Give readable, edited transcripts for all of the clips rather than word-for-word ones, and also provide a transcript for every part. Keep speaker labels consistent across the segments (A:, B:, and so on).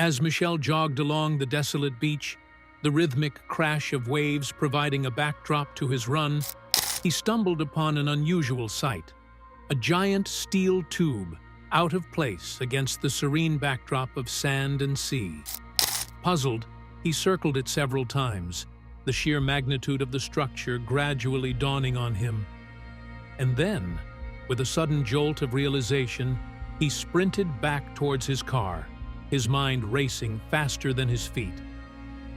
A: As Michelle jogged along the desolate beach, the rhythmic crash of waves providing a backdrop to his run, he stumbled upon an unusual sight, a giant steel tube out of place against the serene backdrop of sand and sea. Puzzled, he circled it several times, the sheer magnitude of the structure gradually dawning on him. And then, with a sudden jolt of realization, he sprinted back towards his car, his mind racing faster than his feet.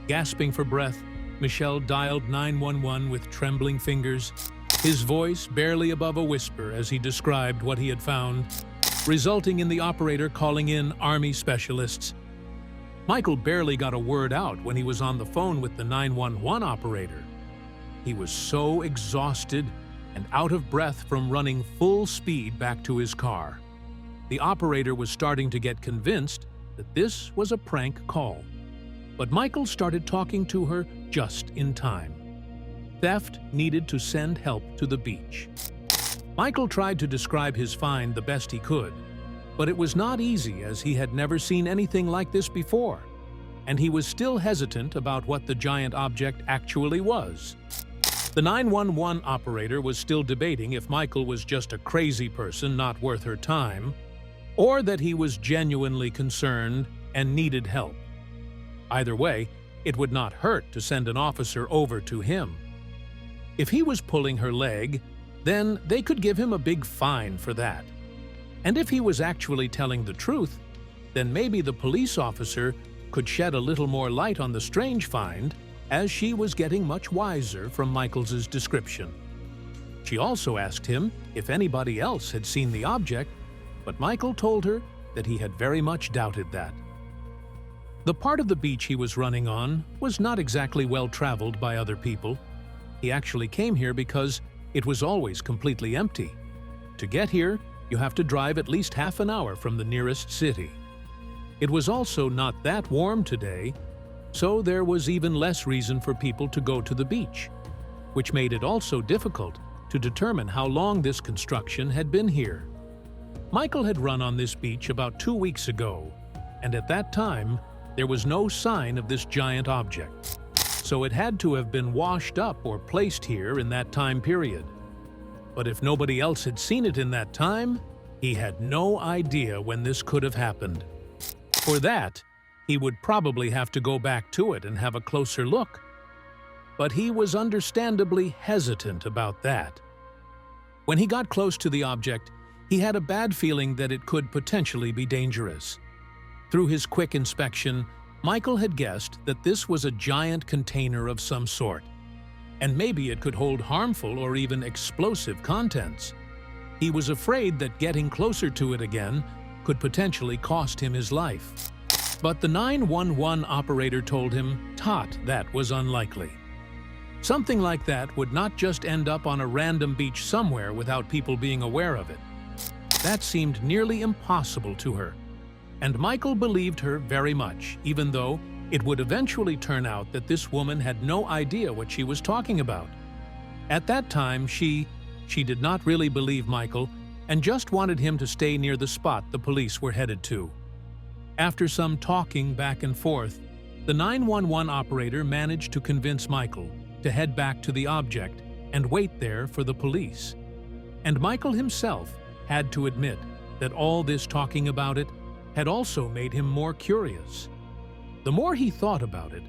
A: Gasping for breath, Michelle dialed 911 with trembling fingers, his voice barely above a whisper as he described what he had found, resulting in the operator calling in Army specialists. Michael barely got a word out when he was on the phone with the 911 operator. He was so exhausted and out of breath from running full speed back to his car. The operator was starting to get convinced that this was a prank call. But Michael started talking to her just in time. Theft needed to send help to the beach. Michael tried to describe his find the best he could, but it was not easy as he had never seen anything like this before, and he was still hesitant about what the giant object actually was. The 911 operator was still debating if Michael was just a crazy person not worth her time, or that he was genuinely concerned and needed help. Either way, it would not hurt to send an officer over to him. If he was pulling her leg, then they could give him a big fine for that. And if he was actually telling the truth, then maybe the police officer could shed a little more light on the strange find, as she was getting much wiser from Michael's description. She also asked him if anybody else had seen the object, but Michael told her that he had very much doubted that. The part of the beach he was running on was not exactly well traveled by other people. He actually came here because it was always completely empty. To get here, you have to drive at least half an hour from the nearest city. It was also not that warm today, so there was even less reason for people to go to the beach, which made it also difficult to determine how long this construction had been here. Michael had run on this beach about 2 weeks ago, and at that time, there was no sign of this giant object, so it had to have been washed up or placed here in that time period. But if nobody else had seen it in that time, he had no idea when this could have happened. For that, he would probably have to go back to it and have a closer look. But he was understandably hesitant about that. When he got close to the object, he had a bad feeling that it could potentially be dangerous. Through his quick inspection, Michael had guessed that this was a giant container of some sort, and maybe it could hold harmful or even explosive contents. He was afraid that getting closer to it again could potentially cost him his life. But the 911 operator told him that was unlikely. Something like that would not just end up on a random beach somewhere without people being aware of it. That seemed nearly impossible to her. And Michael believed her very much, even though it would eventually turn out that this woman had no idea what she was talking about. At that time, she did not really believe Michael and just wanted him to stay near the spot the police were headed to. After some talking back and forth, the 911 operator managed to convince Michael to head back to the object and wait there for the police. And Michael himself had to admit that all this talking about it had also made him more curious. The more he thought about it,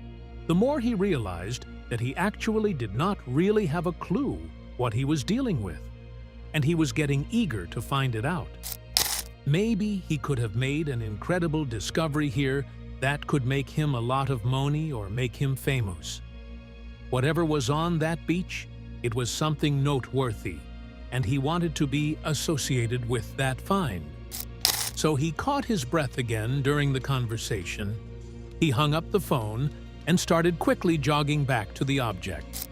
A: the more he realized that he actually did not really have a clue what he was dealing with, and he was getting eager to find it out. Maybe he could have made an incredible discovery here that could make him a lot of money or make him famous. Whatever was on that beach, it was something noteworthy, and he wanted to be associated with that find. So he caught his breath again during the conversation. He hung up the phone and started quickly jogging back to the object.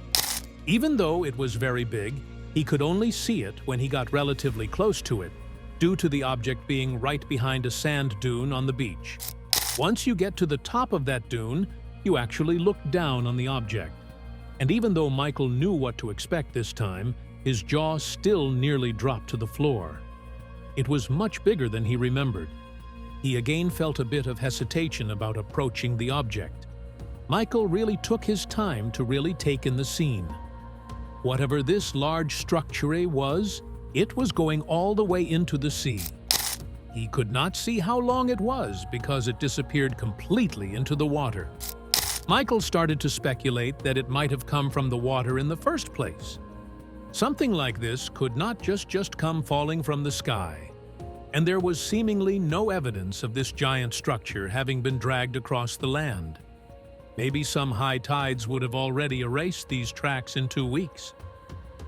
A: Even though it was very big, he could only see it when he got relatively close to it, due to the object being right behind a sand dune on the beach. Once you get to the top of that dune, you actually look down on the object. And even though Michael knew what to expect this time, his jaw still nearly dropped to the floor. It was much bigger than he remembered. he again felt a bit of hesitation about approaching the object. Michael really took his time to really take in the scene. Whatever this large structure was, it was going all the way into the sea. He could not see how long it was because it disappeared completely into the water. Michael started to speculate that it might have come from the water in the first place. Something like this could not just come falling from the sky, and there was seemingly no evidence of this giant structure having been dragged across the land. Maybe some high tides would have already erased these tracks in 2 weeks.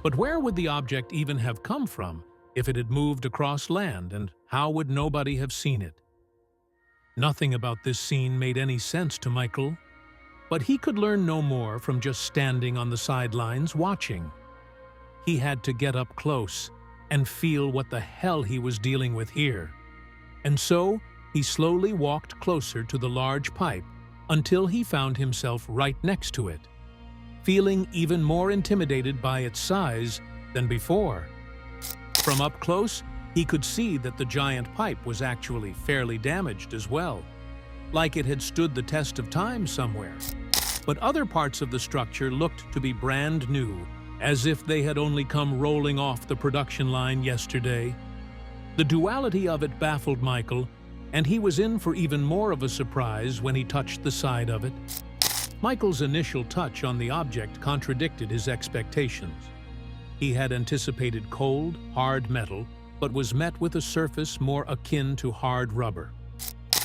A: But where would the object even have come from if it had moved across land, and how would nobody have seen it? Nothing about this scene made any sense to Michael, but he could learn no more from just standing on the sidelines watching. He had to get up close and feel what the hell he was dealing with here. And so he slowly walked closer to the large pipe until he found himself right next to it, feeling even more intimidated by its size than before. From up close, he could see that the giant pipe was actually fairly damaged as well, like it had stood the test of time somewhere. But other parts of the structure looked to be brand new, as if they had only come rolling off the production line yesterday. The duality of it baffled Michael, and he was in for even more of a surprise when he touched the side of it. Michael's initial touch on the object contradicted his expectations. He had anticipated cold, hard metal, but was met with a surface more akin to hard rubber.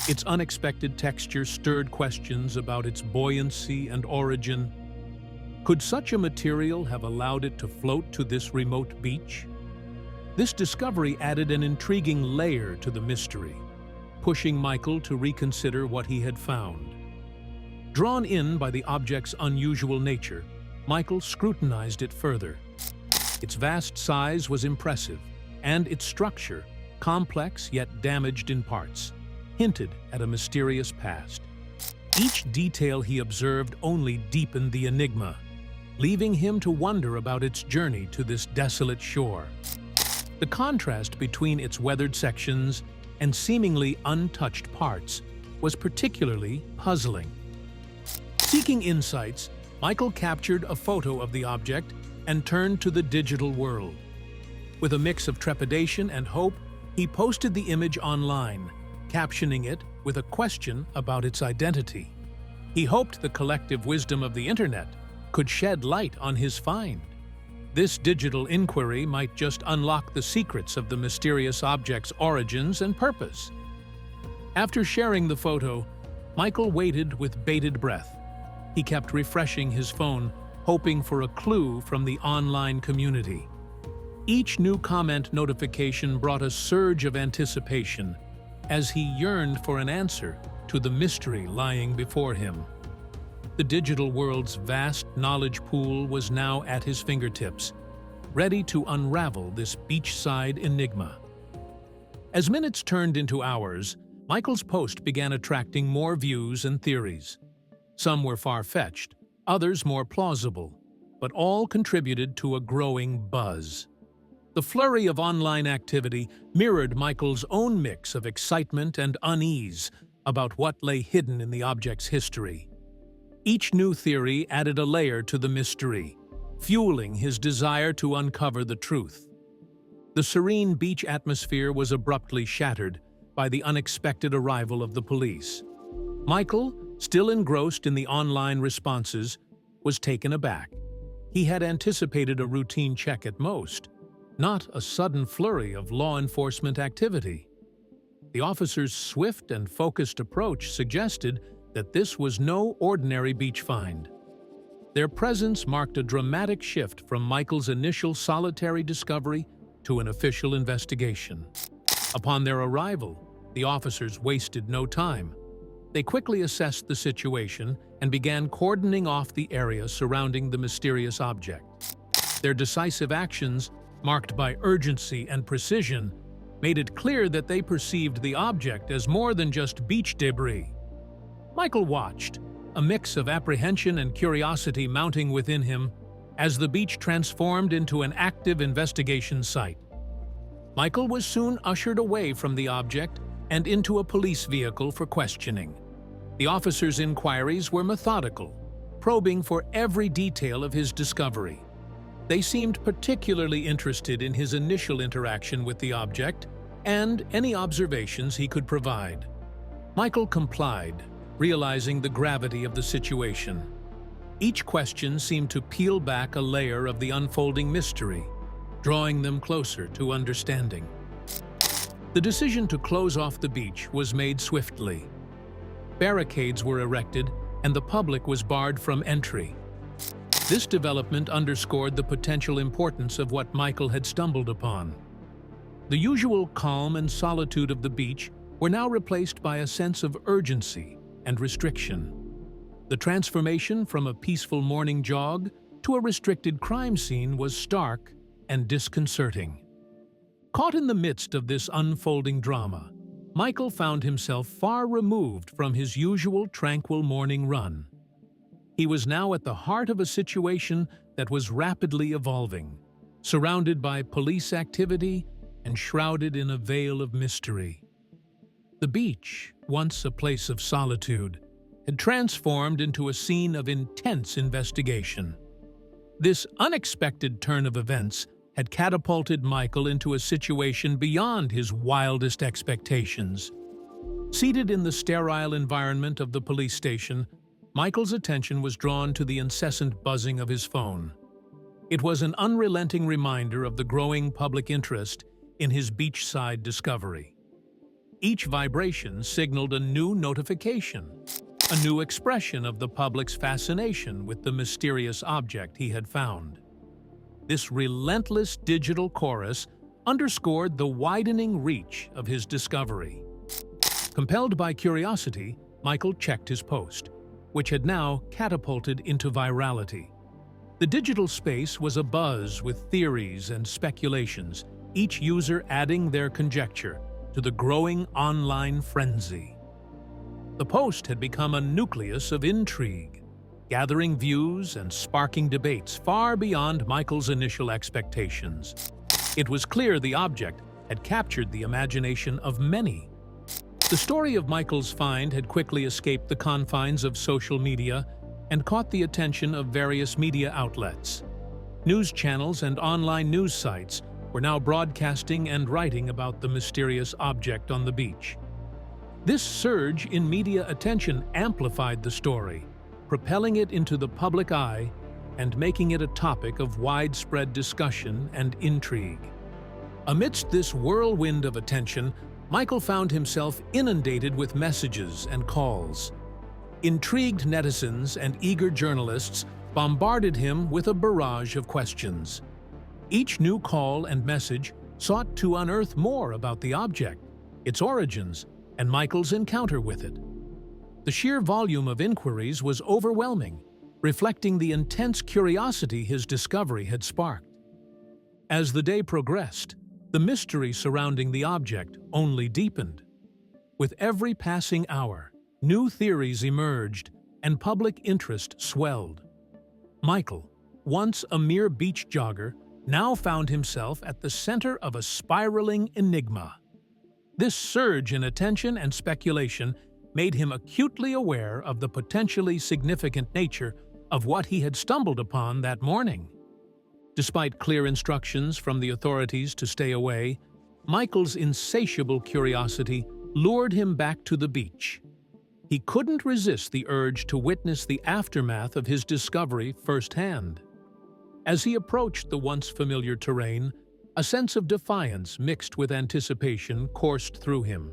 A: Its unexpected texture stirred questions about its buoyancy and origin. Could such a material have allowed it to float to this remote beach? This discovery added an intriguing layer to the mystery, pushing Michael to reconsider what he had found. Drawn in by the object's unusual nature, Michael scrutinized it further. Its vast size was impressive, and its structure, complex yet damaged in parts, hinted at a mysterious past. Each detail he observed only deepened the enigma, leaving him to wonder about its journey to this desolate shore. The contrast between its weathered sections and seemingly untouched parts was particularly puzzling. Seeking insights, Michael captured a photo of the object and turned to the digital world. With a mix of trepidation and hope, he posted the image online, captioning it with a question about its identity. He hoped the collective wisdom of the internet could shed light on his find. This digital inquiry might just unlock the secrets of the mysterious object's origins and purpose. After sharing the photo, Michael waited with bated breath. He kept refreshing his phone, hoping for a clue from the online community. Each new comment notification brought a surge of anticipation as he yearned for an answer to the mystery lying before him. The digital world's vast knowledge pool was now at his fingertips, ready to unravel this beachside enigma. As minutes turned into hours, Michael's post began attracting more views and theories. Some were far-fetched, others more plausible, but all contributed to a growing buzz. The flurry of online activity mirrored Michael's own mix of excitement and unease about what lay hidden in the object's history. Each new theory added a layer to the mystery, fueling his desire to uncover the truth. The serene beach atmosphere was abruptly shattered by the unexpected arrival of the police. Michael, still engrossed in the online responses, was taken aback. He had anticipated a routine check at most, not a sudden flurry of law enforcement activity. The officers' swift and focused approach suggested that this was no ordinary beach find. Their presence marked a dramatic shift from Michael's initial solitary discovery to an official investigation. Upon their arrival, the officers wasted no time. They quickly assessed the situation and began cordoning off the area surrounding the mysterious object. Their decisive actions, marked by urgency and precision, made it clear that they perceived the object as more than just beach debris. Michael watched, a mix of apprehension and curiosity mounting within him as the beach transformed into an active investigation site. Michael was soon ushered away from the object and into a police vehicle for questioning. The officers' inquiries were methodical, probing for every detail of his discovery. They seemed particularly interested in his initial interaction with the object and any observations he could provide. Michael complied, realizing the gravity of the situation. Each question seemed to peel back a layer of the unfolding mystery, drawing them closer to understanding. The decision to close off the beach was made swiftly. Barricades were erected, and the public was barred from entry. This development underscored the potential importance of what Michael had stumbled upon. The usual calm and solitude of the beach were now replaced by a sense of urgency and restriction. The transformation from a peaceful morning jog to a restricted crime scene was stark and disconcerting. Caught in the midst of this unfolding drama, Michael found himself far removed from his usual tranquil morning run. He was now at the heart of a situation that was rapidly evolving, surrounded by police activity and shrouded in a veil of mystery. The beach, once a place of solitude, had transformed into a scene of intense investigation. This unexpected turn of events had catapulted Michael into a situation beyond his wildest expectations. Seated in the sterile environment of the police station, Michael's attention was drawn to the incessant buzzing of his phone. It was an unrelenting reminder of the growing public interest in his beachside discovery. Each vibration signaled a new notification, a new expression of the public's fascination with the mysterious object he had found. This relentless digital chorus underscored the widening reach of his discovery. Compelled by curiosity, Michael checked his post, which had now catapulted into virality. The digital space was abuzz with theories and speculations, each user adding their conjecture to the growing online frenzy. The post had become a nucleus of intrigue, gathering views and sparking debates far beyond Michael's initial expectations. It was clear the object had captured the imagination of many. The story of Michael's find had quickly escaped the confines of social media and caught the attention of various media outlets. News channels and online news sites were now broadcasting and writing about the mysterious object on the beach. This surge in media attention amplified the story, propelling it into the public eye and making it a topic of widespread discussion and intrigue. Amidst this whirlwind of attention, Michael found himself inundated with messages and calls. Intrigued netizens and eager journalists bombarded him with a barrage of questions. Each new call and message sought to unearth more about the object, its origins, and Michael's encounter with it. The sheer volume of inquiries was overwhelming, reflecting the intense curiosity his discovery had sparked. As the day progressed, the mystery surrounding the object only deepened. With every passing hour, new theories emerged and public interest swelled. Michael, once a mere beach jogger, now found himself at the center of a spiraling enigma. This surge in attention and speculation made him acutely aware of the potentially significant nature of what he had stumbled upon that morning. Despite clear instructions from the authorities to stay away, Michael's insatiable curiosity lured him back to the beach. He couldn't resist the urge to witness the aftermath of his discovery firsthand. As he approached the once familiar terrain, a sense of defiance mixed with anticipation coursed through him.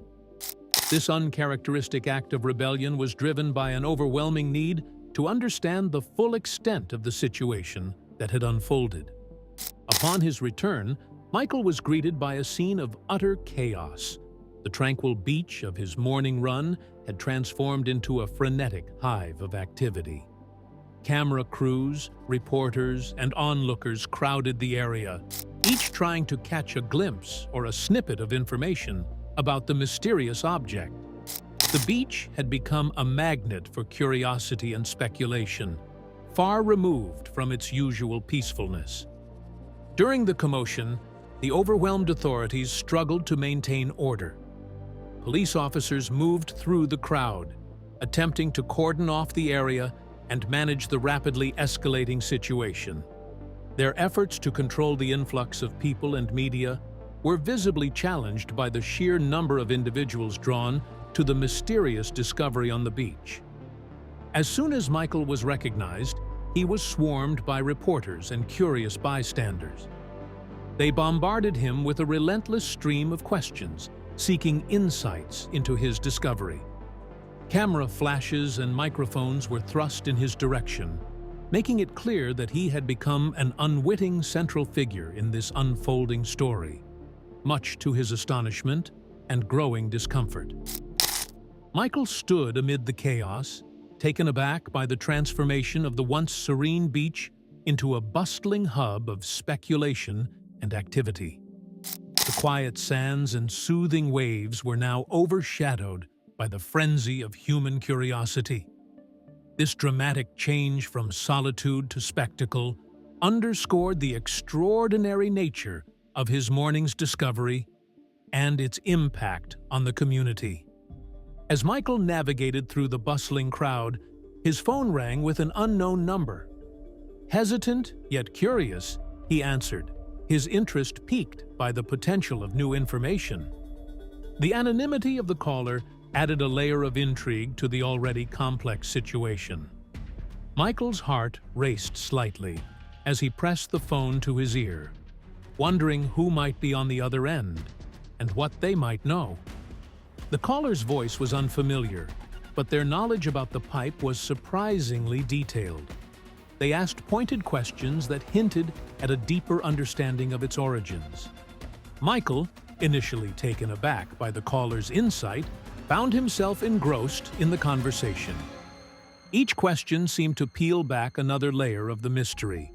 A: This uncharacteristic act of rebellion was driven by an overwhelming need to understand the full extent of the situation that had unfolded. Upon his return, Michael was greeted by a scene of utter chaos. The tranquil beach of his morning run had transformed into a frenetic hive of activity. Camera crews, reporters, and onlookers crowded the area, each trying to catch a glimpse or a snippet of information about the mysterious object. The beach had become a magnet for curiosity and speculation, far removed from its usual peacefulness. During the commotion, the overwhelmed authorities struggled to maintain order. police officers moved through the crowd, attempting to cordon off the area and manage the rapidly escalating situation. Their efforts to control the influx of people and media were visibly challenged by the sheer number of individuals drawn to the mysterious discovery on the beach. As soon as Michael was recognized, he was swarmed by reporters and curious bystanders. They bombarded him with a relentless stream of questions, seeking insights into his discovery. Camera flashes and microphones were thrust in his direction, making it clear that he had become an unwitting central figure in this unfolding story, much to his astonishment and growing discomfort. Michael stood amid the chaos, taken aback by the transformation of the once serene beach into a bustling hub of speculation and activity. The quiet sands and soothing waves were now overshadowed by the frenzy of human curiosity. This dramatic change from solitude to spectacle underscored the extraordinary nature of his morning's discovery and its impact on the community. As Michael navigated through the bustling crowd, his phone rang with an unknown number. Hesitant yet curious, he answered, his interest piqued by the potential of new information. The anonymity of the caller added a layer of intrigue to the already complex situation. Michael's heart raced slightly as he pressed the phone to his ear, wondering who might be on the other end and what they might know. The caller's voice was unfamiliar, but their knowledge about the pipe was surprisingly detailed. They asked pointed questions that hinted at a deeper understanding of its origins. Michael, initially taken aback by the caller's insight, found himself engrossed in the conversation. Each question seemed to peel back another layer of the mystery,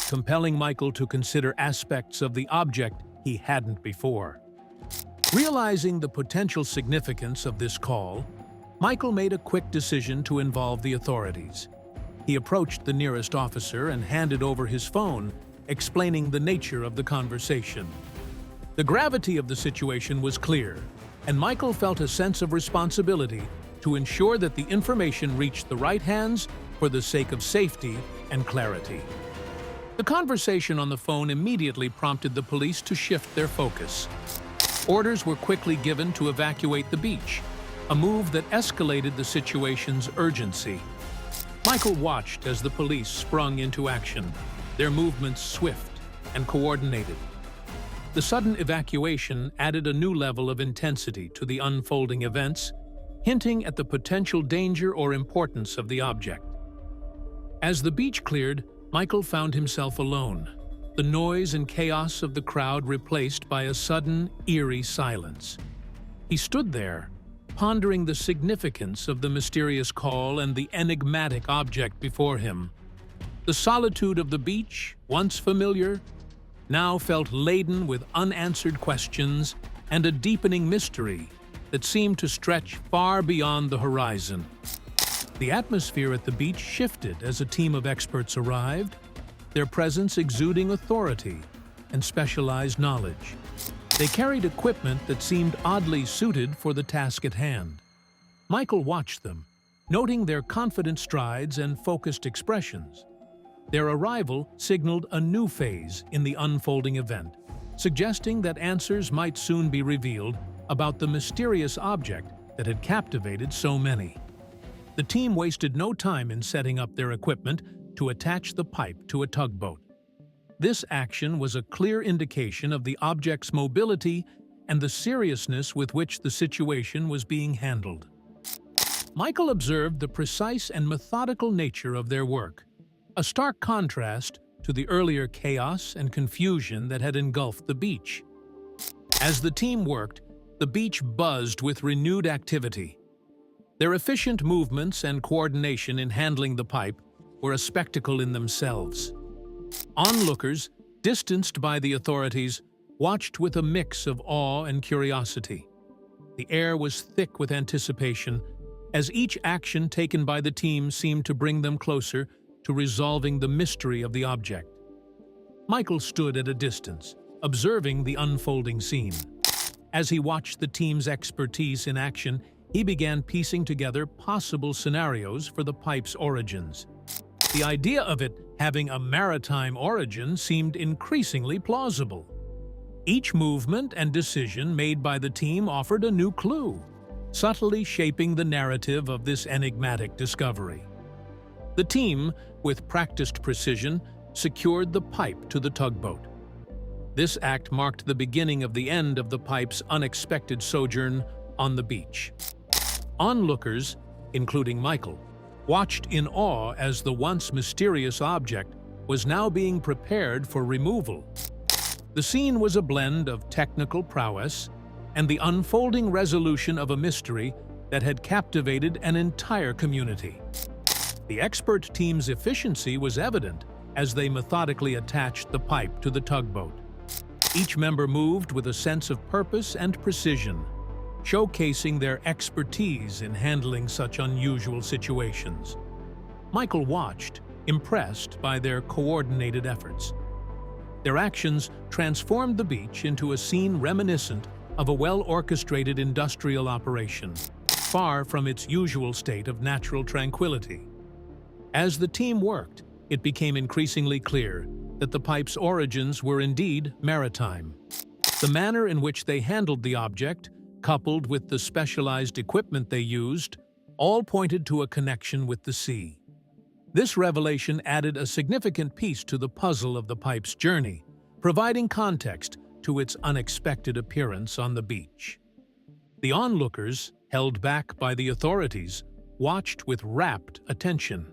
A: compelling Michael to consider aspects of the object he hadn't before. Realizing the potential significance of this call, Michael made a quick decision to involve the authorities. He approached the nearest officer and handed over his phone, explaining the nature of the conversation. The gravity of the situation was clear, and Michael felt a sense of responsibility to ensure that the information reached the right hands for the sake of safety and clarity. The conversation on the phone immediately prompted the police to shift their focus. Orders were quickly given to evacuate the beach, a move that escalated the situation's urgency. Michael watched as the police sprung into action, their movements swift and coordinated. The sudden evacuation added a new level of intensity to the unfolding events, hinting at the potential danger or importance of the object. As the beach cleared, Michael found himself alone, the noise and chaos of the crowd replaced by a sudden, eerie silence. He stood there, pondering the significance of the mysterious call and the enigmatic object before him. The solitude of the beach, once familiar, now felt laden with unanswered questions and a deepening mystery that seemed to stretch far beyond the horizon. The atmosphere at the beach shifted as a team of experts arrived, their presence exuding authority and specialized knowledge. They carried equipment that seemed oddly suited for the task at hand. Michael watched them, noting their confident strides and focused expressions. Their arrival signaled a new phase in the unfolding event, suggesting that answers might soon be revealed about the mysterious object that had captivated so many. The team wasted no time in setting up their equipment to attach the pipe to a tugboat. This action was a clear indication of the object's mobility and the seriousness with which the situation was being handled. Michael observed the precise and methodical nature of their work, a stark contrast to the earlier chaos and confusion that had engulfed the beach. As the team worked, the beach buzzed with renewed activity. Their efficient movements and coordination in handling the pipe were a spectacle in themselves. Onlookers, distanced by the authorities, watched with a mix of awe and curiosity. The air was thick with anticipation, as each action taken by the team seemed to bring them closer to resolving the mystery of the object. Michael stood at a distance, observing the unfolding scene. As he watched the team's expertise in action, he began piecing together possible scenarios for the pipe's origins. The idea of it having a maritime origin seemed increasingly plausible. Each movement and decision made by the team offered a new clue, subtly shaping the narrative of this enigmatic discovery. The team, with practiced precision, secured the pipe to the tugboat. This act marked the beginning of the end of the pipe's unexpected sojourn on the beach. Onlookers, including Michael, watched in awe as the once mysterious object was now being prepared for removal. The scene was a blend of technical prowess and the unfolding resolution of a mystery that had captivated an entire community. The expert team's efficiency was evident as they methodically attached the pipe to the tugboat. Each member moved with a sense of purpose and precision, showcasing their expertise in handling such unusual situations. Michael watched, impressed by their coordinated efforts. Their actions transformed the beach into a scene reminiscent of a well-orchestrated industrial operation, far from its usual state of natural tranquility. As the team worked, it became increasingly clear that the pipe's origins were indeed maritime. The manner in which they handled the object, coupled with the specialized equipment they used, all pointed to a connection with the sea. This revelation added a significant piece to the puzzle of the pipe's journey, providing context to its unexpected appearance on the beach. The onlookers, held back by the authorities, watched with rapt attention.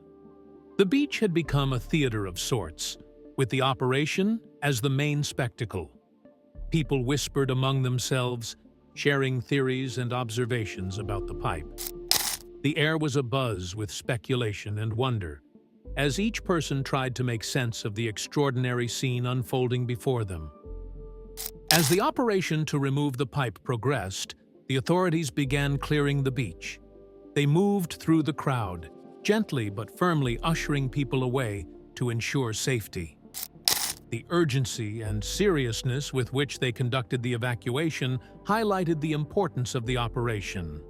A: The beach had become a theater of sorts, with the operation as the main spectacle. People whispered among themselves, sharing theories and observations about the pipe. The air was abuzz with speculation and wonder, as each person tried to make sense of the extraordinary scene unfolding before them. As the operation to remove the pipe progressed, the authorities began clearing the beach. They moved through the crowd, gently but firmly ushering people away to ensure safety. The urgency and seriousness with which they conducted the evacuation highlighted the importance of the operation.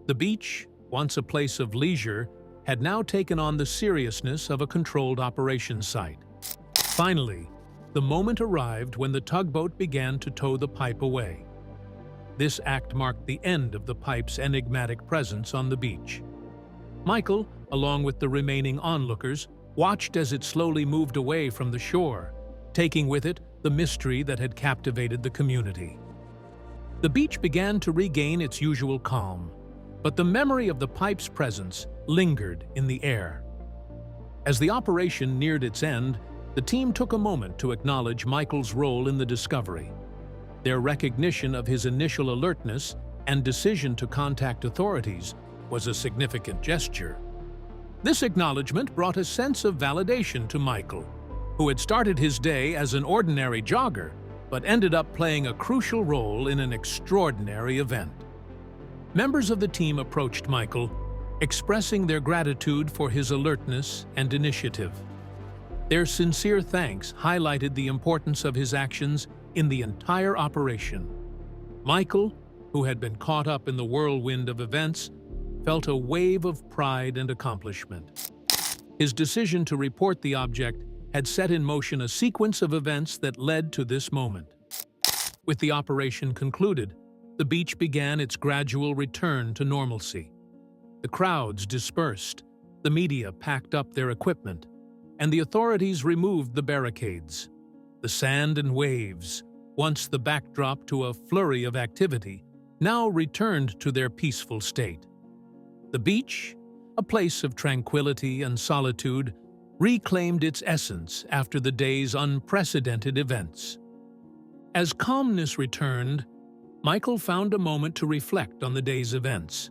A: The beach, once a place of leisure, had now taken on the seriousness of a controlled operation site. Finally, the moment arrived when the tugboat began to tow the pipe away. This act marked the end of the pipe's enigmatic presence on the beach. Michael, along with the remaining onlookers, watched as it slowly moved away from the shore, taking with it the mystery that had captivated the community. The beach began to regain its usual calm, but the memory of the pipe's presence lingered in the air. As the operation neared its end, the team took a moment to acknowledge Michael's role in the discovery. Their recognition of his initial alertness and decision to contact authorities was a significant gesture. This acknowledgement brought a sense of validation to Michael, who had started his day as an ordinary jogger, but ended up playing a crucial role in an extraordinary event. Members of the team approached Michael, expressing their gratitude for his alertness and initiative. Their sincere thanks highlighted the importance of his actions in the entire operation. Michael, who had been caught up in the whirlwind of events, felt a wave of pride and accomplishment. His decision to report the object had set in motion a sequence of events that led to this moment. With the operation concluded, the beach began its gradual return to normalcy. The crowds dispersed, the media packed up their equipment, and the authorities removed the barricades. The sand and waves, once the backdrop to a flurry of activity, now returned to their peaceful state. The beach, a place of tranquility and solitude, reclaimed its essence after the day's unprecedented events. As calmness returned, Michael found a moment to reflect on the day's events.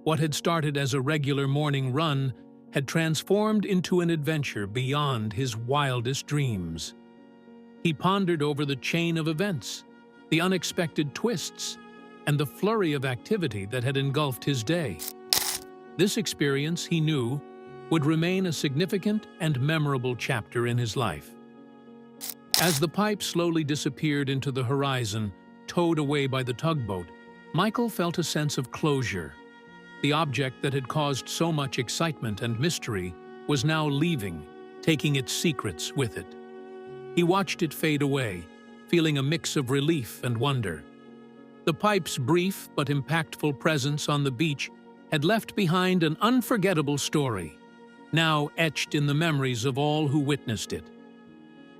A: What had started as a regular morning run had transformed into an adventure beyond his wildest dreams. He pondered over the chain of events, the unexpected twists, and the flurry of activity that had engulfed his day. This experience, he knew, would remain a significant and memorable chapter in his life. As the pipe slowly disappeared into the horizon, towed away by the tugboat, Michael felt a sense of closure. The object that had caused so much excitement and mystery was now leaving, taking its secrets with it. He watched it fade away, feeling a mix of relief and wonder. The pipe's brief but impactful presence on the beach had left behind an unforgettable story, now etched in the memories of all who witnessed it.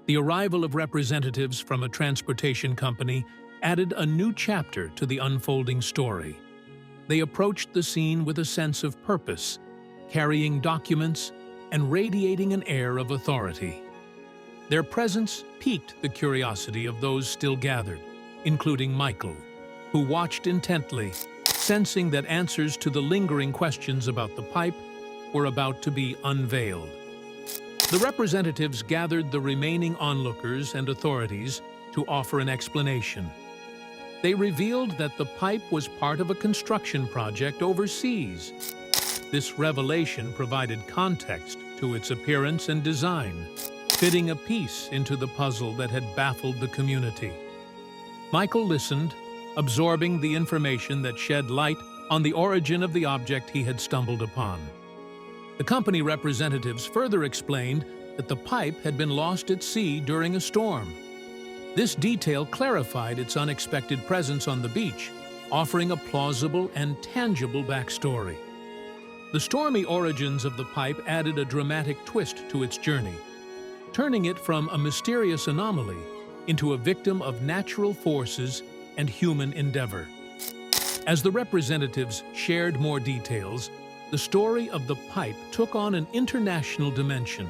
A: The arrival of representatives from a transportation company added a new chapter to the unfolding story. They approached the scene with a sense of purpose, carrying documents and radiating an air of authority. Their presence piqued the curiosity of those still gathered, including Michael, who watched intently, sensing that answers to the lingering questions about the pipe were about to be unveiled. The representatives gathered the remaining onlookers and authorities to offer an explanation. They revealed that the pipe was part of a construction project overseas. This revelation provided context to its appearance and design, fitting a piece into the puzzle that had baffled the community. Michael listened, absorbing the information that shed light on the origin of the object he had stumbled upon. The company representatives further explained that the pipe had been lost at sea during a storm. This detail clarified its unexpected presence on the beach, offering a plausible and tangible backstory. The stormy origins of the pipe added a dramatic twist to its journey, turning it from a mysterious anomaly into a victim of natural forces and human endeavor. As the representatives shared more details, the story of the pipe took on an international dimension.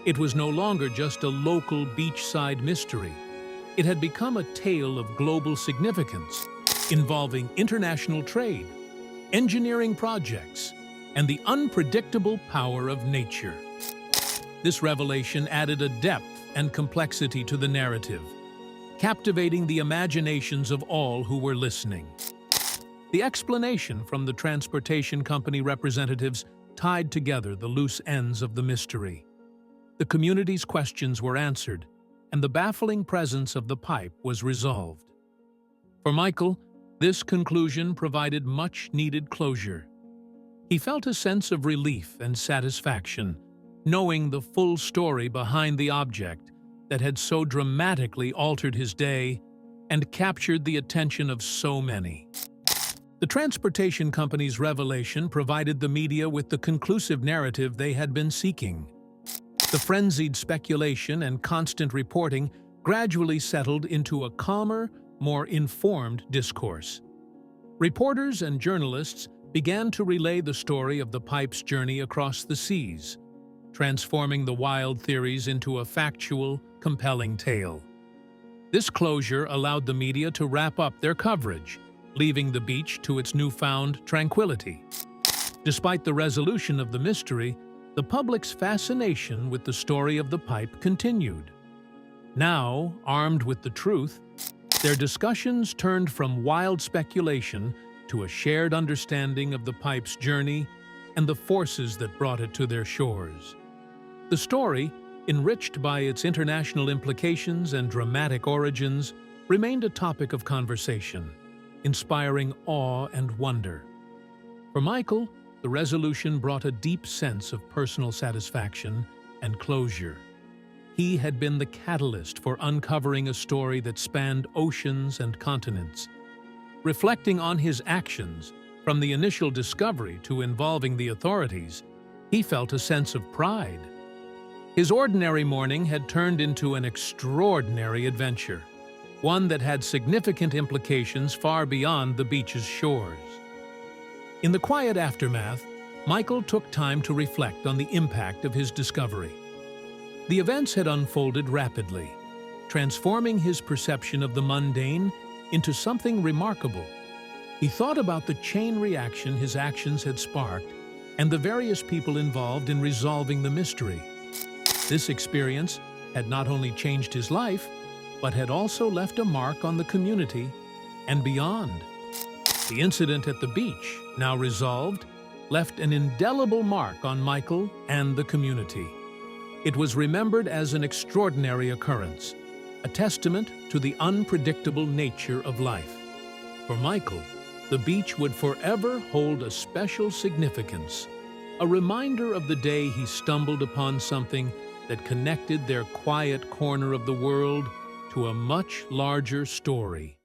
A: It was no longer just a local beachside mystery. It had become a tale of global significance, involving international trade, engineering projects, and the unpredictable power of nature. This revelation added a depth and complexity to the narrative, captivating the imaginations of all who were listening. The explanation from the transportation company representatives tied together the loose ends of the mystery. The community's questions were answered, and the baffling presence of the pipe was resolved. For Michael, this conclusion provided much-needed closure. He felt a sense of relief and satisfaction, knowing the full story behind the object that had so dramatically altered his day and captured the attention of so many. The transportation company's revelation provided the media with the conclusive narrative they had been seeking. The frenzied speculation and constant reporting gradually settled into a calmer, more informed discourse. Reporters and journalists began to relay the story of the pipe's journey across the seas, transforming the wild theories into a factual, compelling tale. This closure allowed the media to wrap up their coverage, leaving the beach to its newfound tranquility. Despite the resolution of the mystery, the public's fascination with the story of the pipe continued. Now, armed with the truth, their discussions turned from wild speculation to a shared understanding of the pipe's journey and the forces that brought it to their shores. The story, enriched by its international implications and dramatic origins, remained a topic of conversation, inspiring awe and wonder. For Michael, the resolution brought a deep sense of personal satisfaction and closure. He had been the catalyst for uncovering a story that spanned oceans and continents. Reflecting on his actions, from the initial discovery to involving the authorities, he felt a sense of pride. His ordinary morning had turned into an extraordinary adventure, one that had significant implications far beyond the beach's shores. In the quiet aftermath, Michael took time to reflect on the impact of his discovery. The events had unfolded rapidly, transforming his perception of the mundane into something remarkable. He thought about the chain reaction his actions had sparked and the various people involved in resolving the mystery. This experience had not only changed his life, but had also left a mark on the community and beyond. The incident at the beach, now resolved, left an indelible mark on Michael and the community. It was remembered as an extraordinary occurrence, a testament to the unpredictable nature of life. For Michael, the beach would forever hold a special significance, a reminder of the day he stumbled upon something that connected their quiet corner of the world to a much larger story.